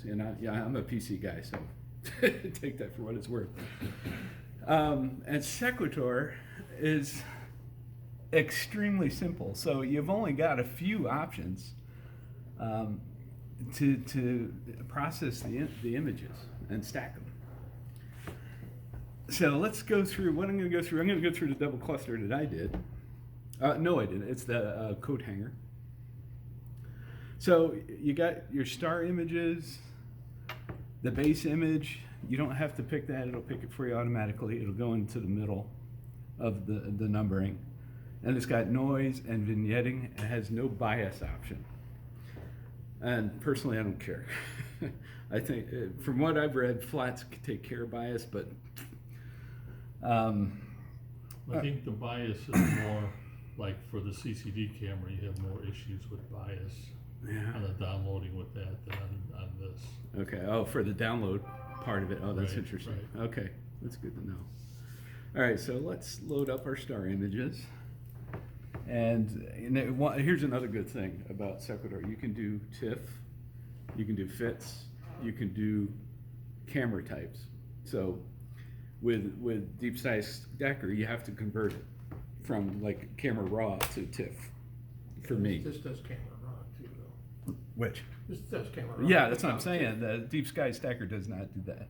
And I'm a PC guy, so take that for what it's worth. And Sequator is extremely simple. So you've only got a few options to process the images and stack them. So let's go through what I'm going to go through. I'm going to go through the double cluster that I did. No, I didn't. It's the coat hanger. So you got your star images, the base image. You don't have to pick that. It'll pick it for you automatically. It'll go into the middle of the numbering. And it's got noise and vignetting. It has no bias option. And personally, I don't care. I think, from what I've read, flats take care of bias, but... I think the bias is more like for the CCD camera, you have more issues with bias on the downloading with that than on this. Okay, oh, for the download part of it. Oh, that's Right, interesting. right. Okay, that's good to know. All right, so let's load up our star images. And here's another good thing about Sequator. You can do TIFF, you can do fits, you can do camera types. So with Deep Sky Stacker, you have to convert it from like camera raw to TIFF for me. This does camera raw too, though. Which? This does camera raw. Yeah, that's what I'm saying. The Deep Sky Stacker does not do that.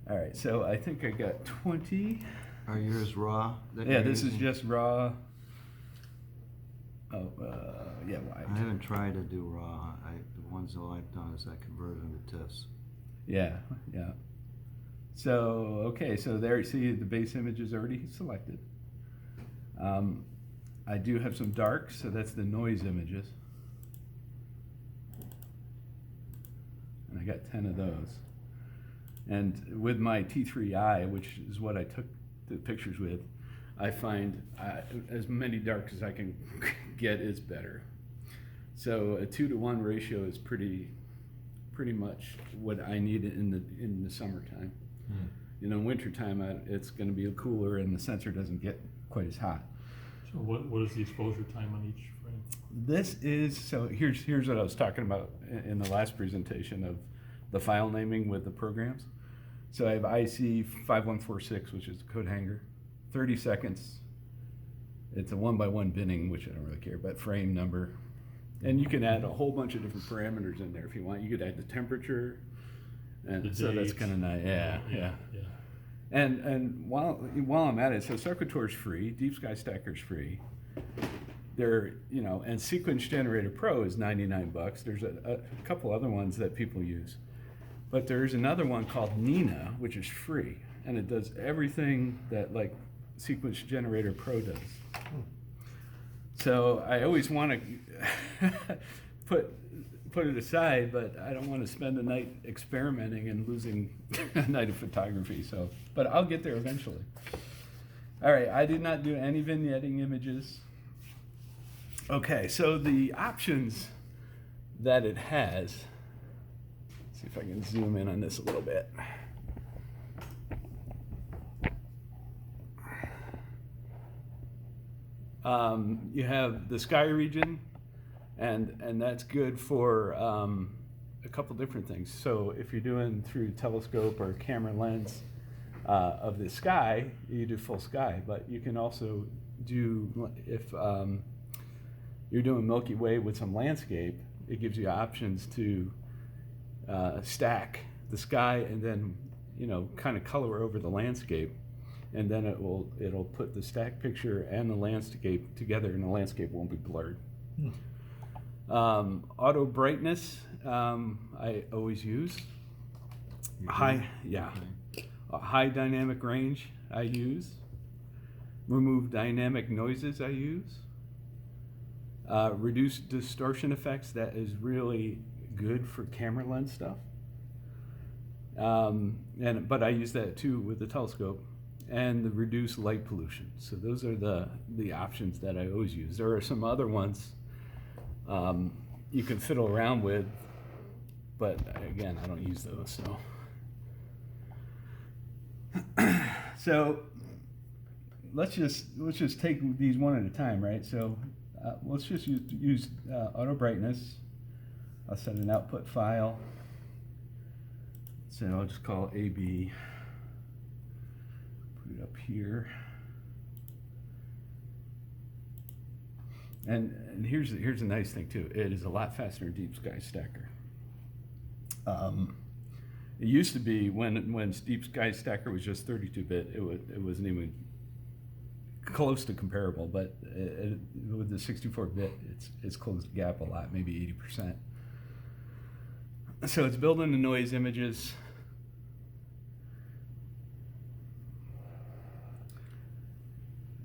All right, so I think I got 20. Are yours raw? Yeah, this is just raw. Oh, yeah, I wide. haven't tried to do raw. The ones that I've done is I converted them to TIFFs. Yeah, yeah. So, okay, so there you see the base image is already selected. I do have some darks, so that's the noise images. And I got 10 of those. And with my T3i, which is what I took the pictures with, I find as many darks as I can get is better. So a 2-to-1 ratio is pretty much what I need in the summertime. You know, wintertime it's going to be cooler and the sensor doesn't get quite as hot. So what is the exposure time on each frame? This is, so here's what I was talking about in the last presentation of the file naming with the programs. So I have IC5146, which is the code hanger, 30 seconds. It's a 1x1 binning, which I don't really care, but frame number. And you can add a whole bunch of different parameters in there if you want. You could add the temperature, and so that's kind of nice. Yeah. And while I'm at it, so Sequator's free, Deep Sky Stacker's free. And Sequence Generator Pro is $99. There's a couple other ones that people use. But there's another one called Nina, which is free, and it does everything that like Sequence Generator Pro does. So I always want to put it aside, but I don't want to spend the night experimenting and losing a night of photography. So, but I'll get there eventually. All right, I did not do any vignetting images. Okay, so the options that it has. See if I can zoom in on this a little bit. You have the sky region, and that's good for a couple different things. So if you're doing through telescope or camera lens of the sky, you do full sky. But you can also do, if you're doing Milky Way with some landscape, it gives you options to stack the sky and then kind of color over the landscape, and then it'll put the stack picture and the landscape together, and the landscape won't be blurred. Auto brightness I always use. High dynamic range I use. Remove dynamic noises I use. Reduce distortion effects, that is really good for camera lens stuff. But I use that too with the telescope. And the reduce light pollution. So those are the options that I always use. There are some other ones you can fiddle around with, but again, I don't use those. So let's just take these one at a time, right? So let's just use auto brightness. I'll set an output file. So I'll just call AB. Put it up here. And here's a nice thing too. It is a lot faster than Deep Sky Stacker. It used to be when Deep Sky Stacker was just 32-bit, it wasn't even close to comparable. But with the 64-bit, it's closed the gap a lot, maybe 80%. So it's building the noise images.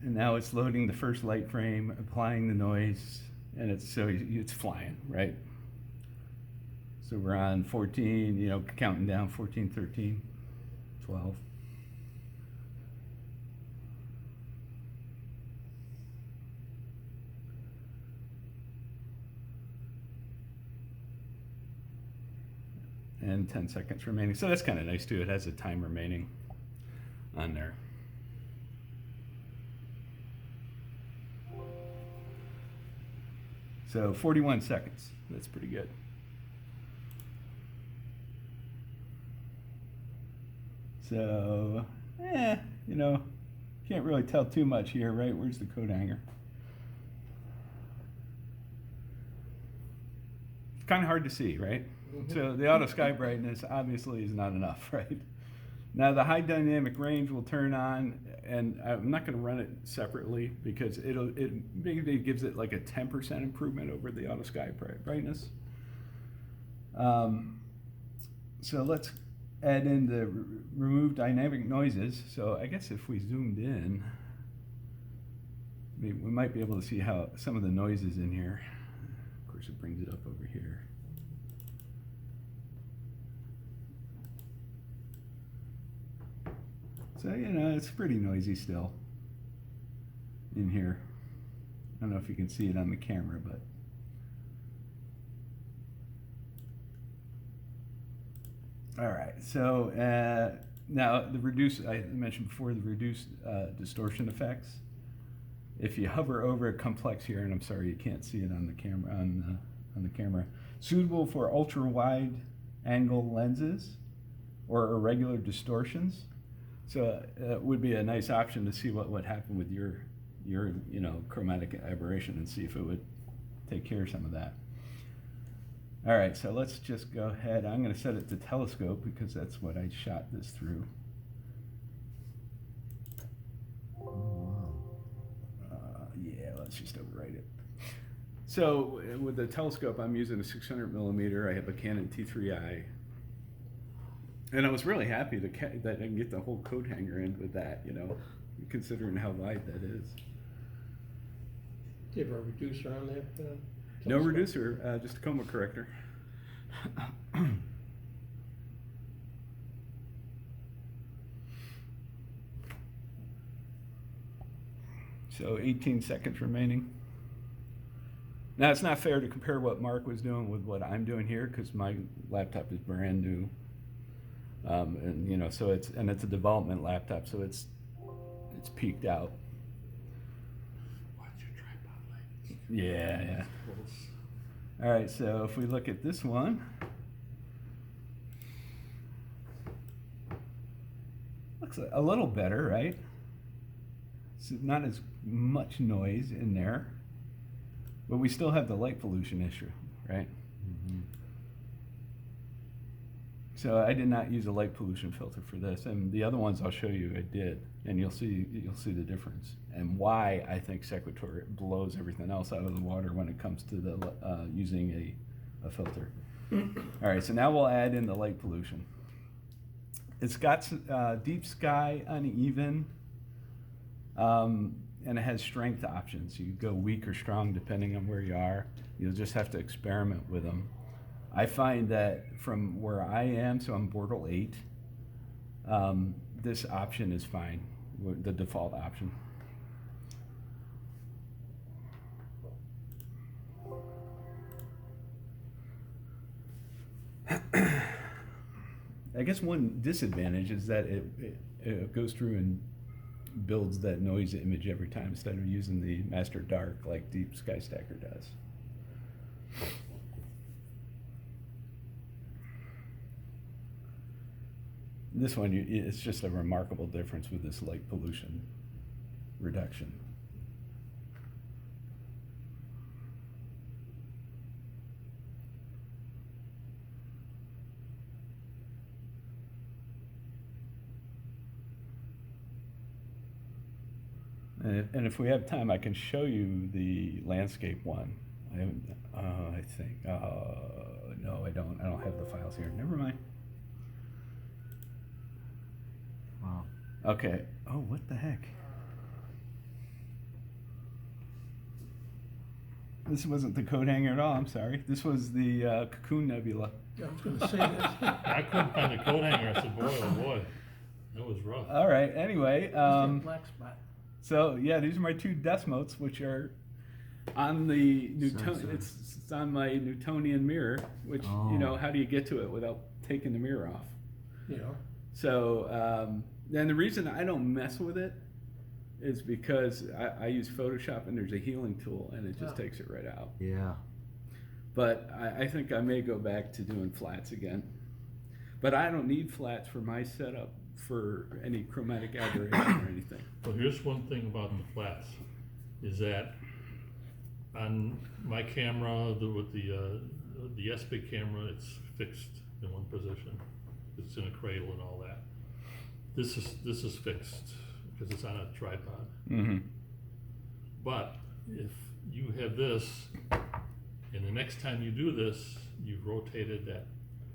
And now it's loading the first light frame, applying the noise, and it's flying, right? So we're on 14, you know, counting down 14, 13, 12. And 10 seconds remaining. So that's kind of nice too. It has a time remaining on there. So 41 seconds. That's pretty good. So, you know, can't really tell too much here, right? Where's the coat hanger? It's kind of hard to see, right? So the auto sky brightness obviously is not enough, right? Now the high dynamic range will turn on, and I'm not going to run it separately because it maybe gives it like a 10% improvement over the auto sky brightness. So let's add in the remove dynamic noises. So I guess if we zoomed in, we might be able to see how some of the noises in here. Of course, it brings it up over here. So, you know, it's pretty noisy still in here. I don't know if you can see it on the camera, but. All right, so now the I mentioned before the reduced distortion effects. If you hover over a complex here, and I'm sorry you can't see it on the camera, on the camera, suitable for ultra wide angle lenses or irregular distortions. So it would be a nice option to see what would happen with your you know, chromatic aberration and see if it would take care of some of that. All right, so let's just go ahead. I'm going to set it to telescope because that's what I shot this through. Yeah, let's just overwrite it. So with the telescope, I'm using a 600 millimeter. I have a Canon T3i. And I was really happy that I can get the whole coat hanger in with that, you know, considering how wide that is. Do you have a reducer on that? No reducer, just a coma corrector. So 18 seconds remaining. Now it's not fair to compare what Mark was doing with what I'm doing here because my laptop is brand new. And you know, so it's a development laptop, so it's peaked out. Watch your tripod light. Yeah. All right, so if we look at this one, looks a little better, right? So not as much noise in there, but we still have the light pollution issue, right? Mm-hmm. So I did not use a light pollution filter for this, and the other ones I'll show you I did, and you'll see the difference and why I think Sequator blows everything else out of the water when it comes to the using a filter. All right, so now we'll add in the light pollution. It's got deep sky uneven, and it has strength options. You go weak or strong depending on where you are. You'll just have to experiment with them. I find that from where I am, so I'm Bortle 8, this option is fine, the default option. I guess one disadvantage is that it goes through and builds that noise image every time instead of using the master dark like Deep Sky Stacker does. This one, it's just a remarkable difference with this light pollution reduction. And if we have time, I can show you the landscape one. I haven't, I think, no, I don't have the files here. Never mind. Wow. Okay. Oh, what the heck? This wasn't the coat hanger at all, I'm sorry. This was the Cocoon Nebula. I was gonna say that. I couldn't find the coat hanger. I said, boy, oh boy, that was rough. All right, anyway. Just that black spot. So, yeah, these are my two Desmotes, which are on the Newton. Sensor. It's on my Newtonian mirror, which, you know, how do you get to it without taking the mirror off? You know, So, and the reason I don't mess with it is because I use Photoshop and there's a healing tool and it just takes it right out. Yeah. But I think I may go back to doing flats again. But I don't need flats for my setup for any chromatic aberration or anything. Well, here's one thing about the flats, is that on my camera, with the S-Big camera, it's fixed in one position. It's in a cradle and all that. This is fixed because it's on a tripod. Mm-hmm. But if you have this, and the next time you do this, you've rotated that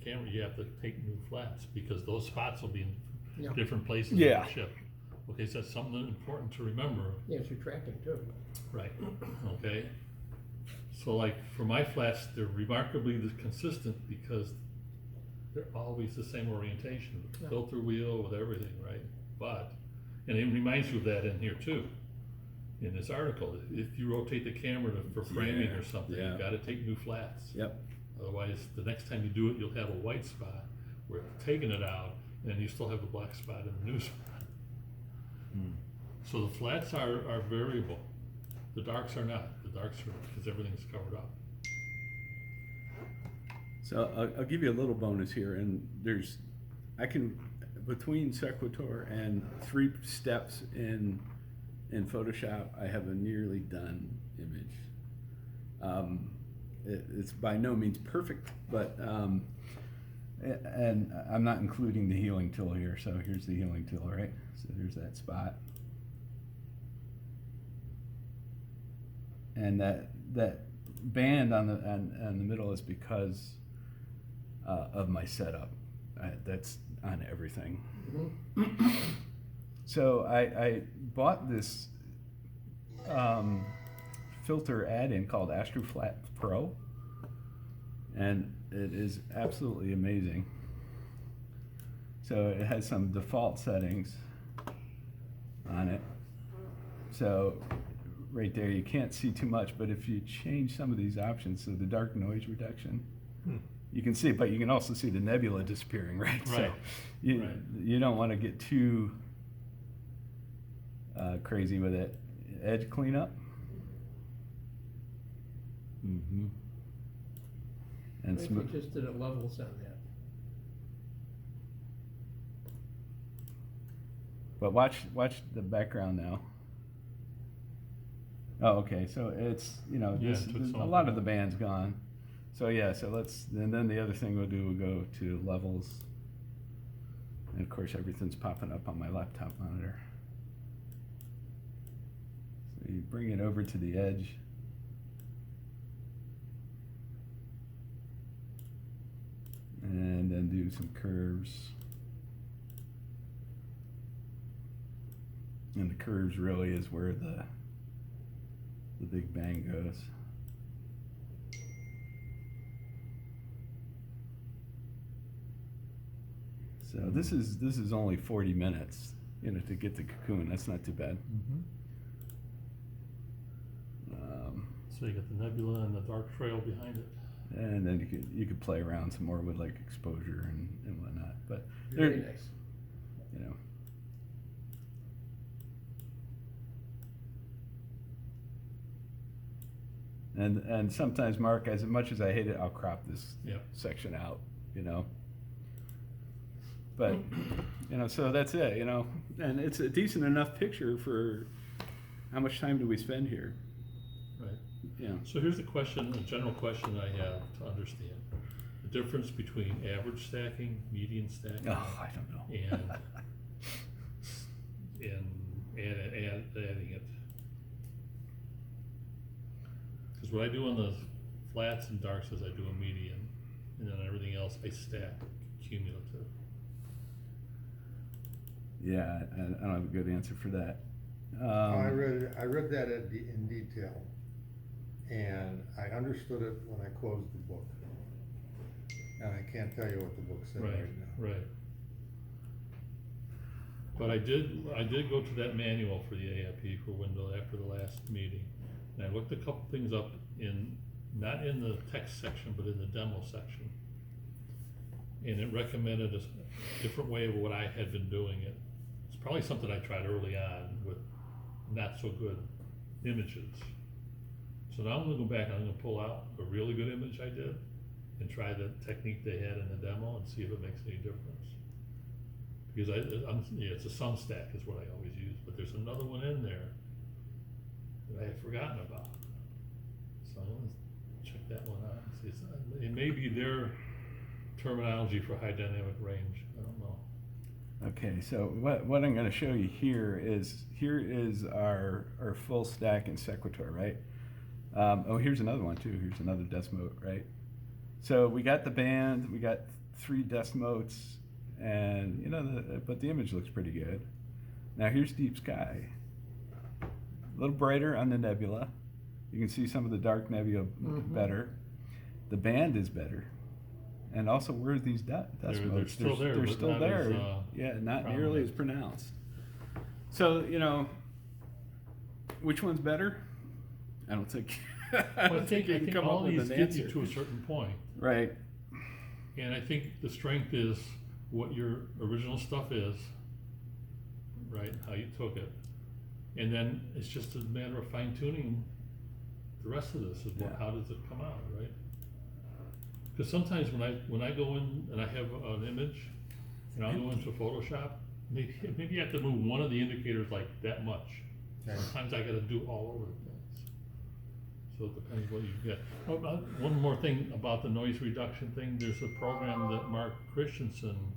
camera, you have to take new flats because those spots will be in Yeah. different places Yeah. on the ship. Okay, so that's something important to remember. yeah, it's your tracking too. Right. Okay. So like for my flats, they're remarkably consistent because they're always the same orientation, with the Yeah. filter wheel, with everything, right? But, and it reminds you of that in here too, in this article. If you rotate the camera for framing or something, yeah. you've got to take new flats. Yep. Otherwise, the next time you do it, you'll have a white spot where you're taking it out, and you still have the black spot in the new spot. So the flats are variable. The darks are not. The darks are because everything's covered up. So I'll give you a little bonus here, and I can, between Sequator and 3 steps in Photoshop, I have a nearly done image. It's by no means perfect, but, and I'm not including the healing tool here, so here's the healing tool, right? So there's that spot. And that band on the middle is because of my setup. That's on everything. Mm-hmm. So I bought this filter add-in called AstroFlat Pro, and it is absolutely amazing. So it has some default settings on it. So right there, you can't see too much, but if you change some of these options, so the dark noise reduction, you can see it, but you can also see the nebula disappearing, right? So Right. you don't want to get too crazy with it. Edge cleanup. Mm-hmm. I And think we smooth. just did a levels on that. But watch the background now. Oh, okay. So it's, Yeah, this, it took some a of lot it of the out. band's gone. So yeah, so and then the other thing we'll do, we'll go to levels. And of course, everything's popping up on my laptop monitor. So you bring it over to the edge. And then do some curves. And the curves really is where the big bang goes. So this is only 40 minutes, to get the cocoon. That's not too bad. So you got the nebula and the dark trail behind it. And then you could play around some more with like exposure and whatnot. But Very they're, nice. And sometimes, Mark, as much as I hate it, I'll crop this Yep. section out, But, you know, so that's it, you know, and it's a decent enough picture for how much time do we spend here? Right. Yeah. So here's the question, a general question I have to understand. The difference between average stacking, median stacking, Oh, I don't know. and adding it. Because what I do on the flats and darks is I do a median, and then everything else I stack cumulative. Yeah, I don't have a good answer for that. I read that in detail, and I understood it when I closed the book. And I can't tell you what the book said right now. Right. But I did go to that manual for the AIP for Windows after the last meeting, and I looked a couple things up not in the text section, but in the demo section. And it recommended a different way of what I had been doing it. It's probably something I tried early on with not so good images. So now I'm gonna go back and I'm gonna pull out a really good image I did and try the technique they had in the demo and see if it makes any difference. Because it's a sum stack is what I always use, but there's another one in there that I had forgotten about. So I'm gonna check that one out and see. It may be their terminology for high dynamic range, I don't know. Okay, so what I'm gonna show you here is our full stack in Sequator, right? Oh, here's another one too, here's another Desmote, right? So we got the band, we got 3 Desmotes, and you know, but the image looks pretty good. Now here's Deep Sky. A little brighter on the nebula. You can see some of the dark nebula better. The band is better. And also, where are these Desmotes? They're still there. They're but still not there. as, Yeah, not prominent. nearly as pronounced. So, you know, which one's better? I don't think. I Well, I think you can come all up with these an get you answer. to a certain point. Right. And I think the strength is what your original stuff is, right, how you took it. And then it's just a matter of fine tuning the rest of this, is Yeah. how does it come out, right? Because sometimes when I go in and I have an image, and I'll go into Photoshop, maybe I have to move one of the indicators like that much. Okay. Sometimes I gotta do all over the place. So it depends what you get. Oh, one more thing about the noise reduction thing, there's a program that Mark Christensen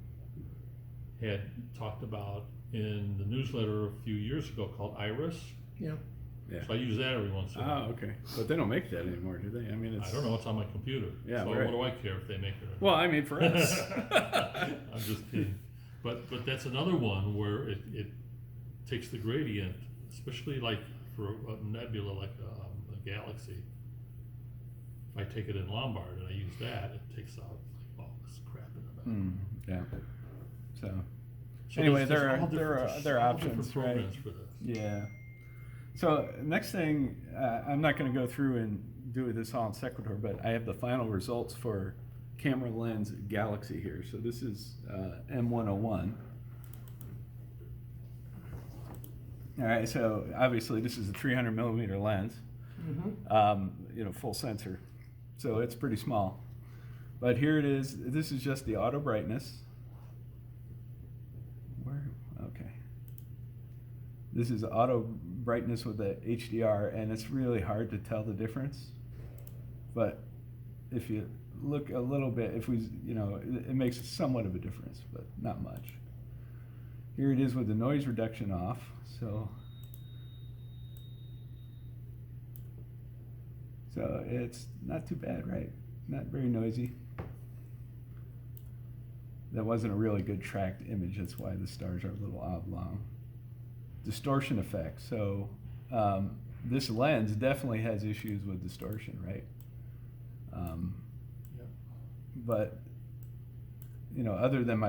had talked about in the newsletter a few years ago called Iris. Yeah. Yeah. So I use that every once in a while. Oh, okay. But they don't make that anymore, do they? I mean, it's. I don't know, it's on my computer. Yeah, So right. what do I care if they make it or not? Well, I mean, for us. I'm just kidding. But that's another one where it takes the gradient, especially like for a nebula like a galaxy. If I take it in Lombard and I use that, it takes out like all this crap in the back. Yeah. So, So anyway, there's there all are different- there are all different options, right? programs for this. Yeah. So next thing, I'm not going to go through and do this all in Sequator, but I have the final results for camera lens Galaxy here. So this is M101. All right, so obviously this is a 300 millimeter lens, you know, full sensor. So it's pretty small. But here it is. This is just the auto brightness. Okay. This is auto brightness with the HDR, and it's really hard to tell the difference. But if you look a little bit, if we, you know, it makes somewhat of a difference, but not much. Here it is with the noise reduction off. So it's not too bad, right? Not very noisy. That wasn't a really good tracked image. That's why the stars are a little oblong. Distortion effect. So this lens definitely has issues with distortion, right? Yep. But you know, other than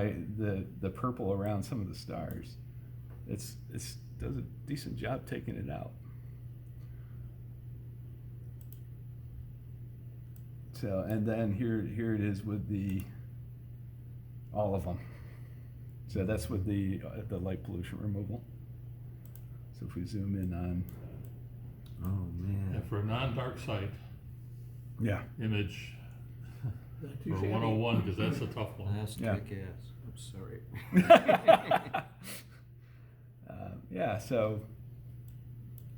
the purple around some of the stars, it's does a decent job taking it out. So, and then here it is with all of them. So that's with the light pollution removal. So if we zoom in on, Oh, man. And for a non-dark site yeah, image, Not for too shabby. 101, because that's a tough one. That's Yeah. kick-ass. I'm sorry. Yeah, so,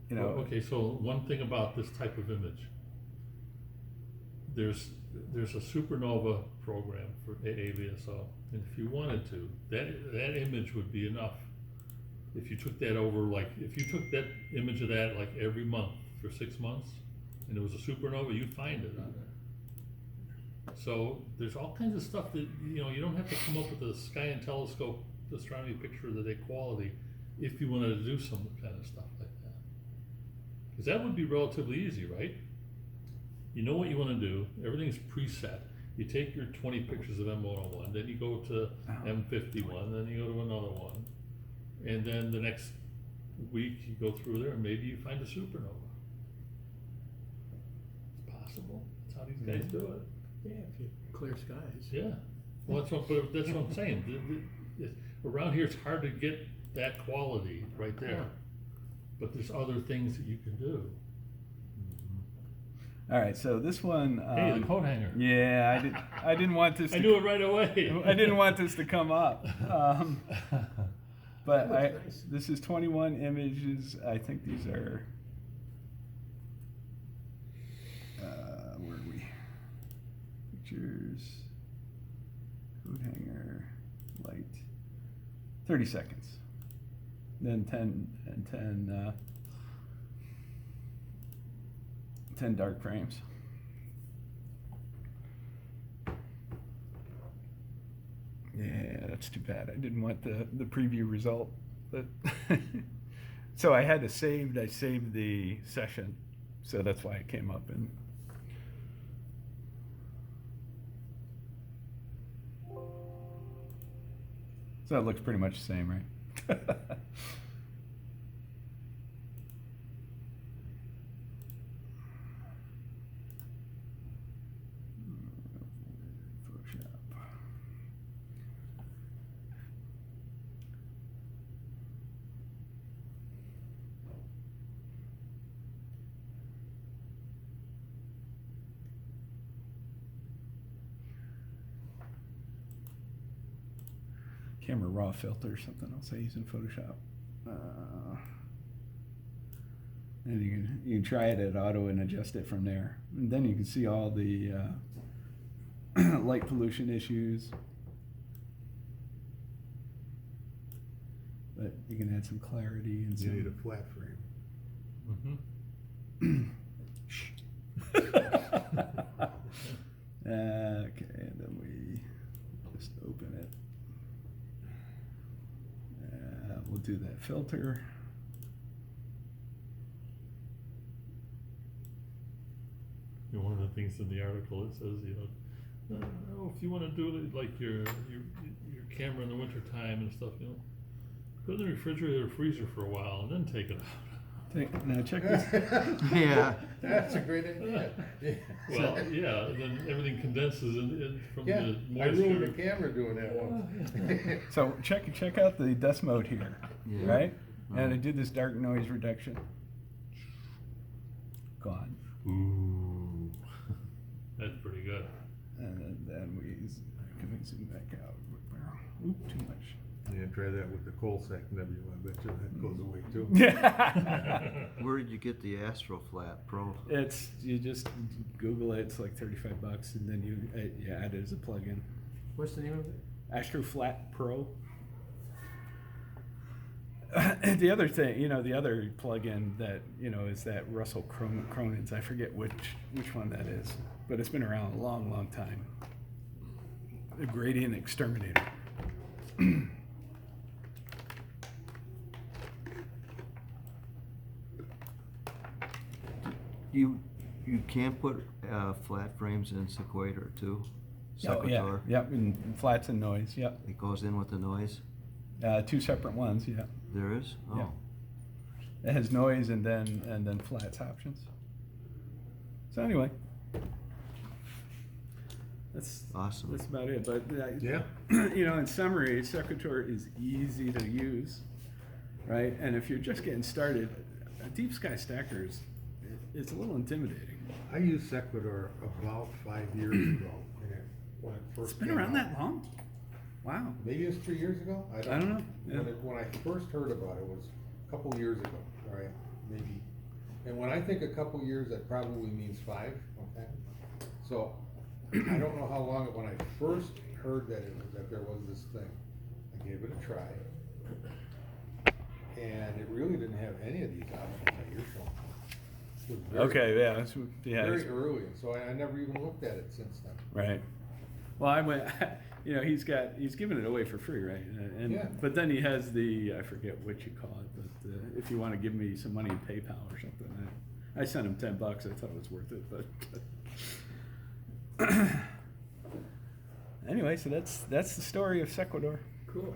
you know. Well, okay, so one thing about this type of image, there's a supernova program for AAVSO, and if you wanted to, that image would be enough. If you took that over, like, if you took that image of that like every month for 6 months, and it was a supernova, you'd find it on there. So there's all kinds of stuff that, you know, you don't have to come up with a sky and telescope astronomy picture of the day quality if you wanted to do some kind of stuff like that. Because that would be relatively easy, right? You know what you want to do, everything's preset. You take your 20 pictures of M101, then you go to M51, then you go to another one, and then the next week you go through there and maybe you find a supernova. It's possible. That's how these guys do it. Yeah, if you clear skies. Yeah. Well, that's what I'm saying. Around here, it's hard to get that quality right there. But there's other things that you can do. All right, so this one. Hey, the coat hanger. Yeah, I didn't want this. I knew it right away. I didn't want this to come up. But That looks nice. this is 21 images. I think these are. Where are we? Pictures. Coat hanger. Light. 30 seconds. Then 10 and 10 dark frames. Yeah, that's too bad. I didn't want the preview result, but so I had to save. I saved the session, so that's why it came up. And so it looks pretty much the same, right? Photoshop. Camera raw filter or something else I use in Photoshop. And you can try it at auto and adjust it from there. And then you can see all the light pollution issues. But you can add some clarity and You need a some. flat frame. Shh. Okay, and then we just open it. We'll do that filter. You know, one of the things in the article, it says, you know, oh, if you want to do it like your camera in the wintertime and stuff, you know, put it in the refrigerator or freezer for a while and then take it out. Now check this. Yeah. That's a great idea. Yeah. Well, yeah, and then everything condenses in from Yeah, the I ruined the moisture. camera doing that once. So check out the dust mode here, Yeah. right? And I did this dark noise reduction. Gone. Ooh, that's pretty good. And then can we zoom back out? Oop, too much. Yeah, try that with the coal sack nebula, I bet you that goes away too. Yeah. Where did you get the AstroFlat Pro? You just Google it. It's like $35, and then you add it as a plugin. What's the name of it? AstroFlat Pro. The other thing, the other plugin that is that Russell Cronin's. I forget which one that is, but it's been around a long, long time. The Gradient Exterminator. You can put flat frames in Sequator too? Oh, yeah. Sequator? Yep, and flats and noise, yep. It goes in with the noise? 2 separate ones, yeah. There is? Oh. Yeah. It has noise and then flats options. So anyway, that's Awesome. That's about it. But Yeah. In summary, Sequator is easy to use, right? And if you're just getting started, a deep sky stacker it's a little intimidating. I used Sequator about 5 years ago when it first It's been came around out. that long? Wow. Maybe it was 3 years ago, I I don't don't know. know, yeah. When I first heard about it was a couple years ago, right, maybe. And when I think a couple years, that probably means 5, okay? So, I don't know how long, when I first heard that there was this thing, I gave it a try. And it really didn't have any of these options that you're showing. It was very- Okay, yeah, Very it's- early, so I never even looked at it since then. right. Well, I went, he's giving it away for free, right? And Yeah. but then he has I forget what you call it, but if you want to give me some money in PayPal or something, I sent him $10. I thought it was worth it, but anyway, so that's the story of Sequator. Cool.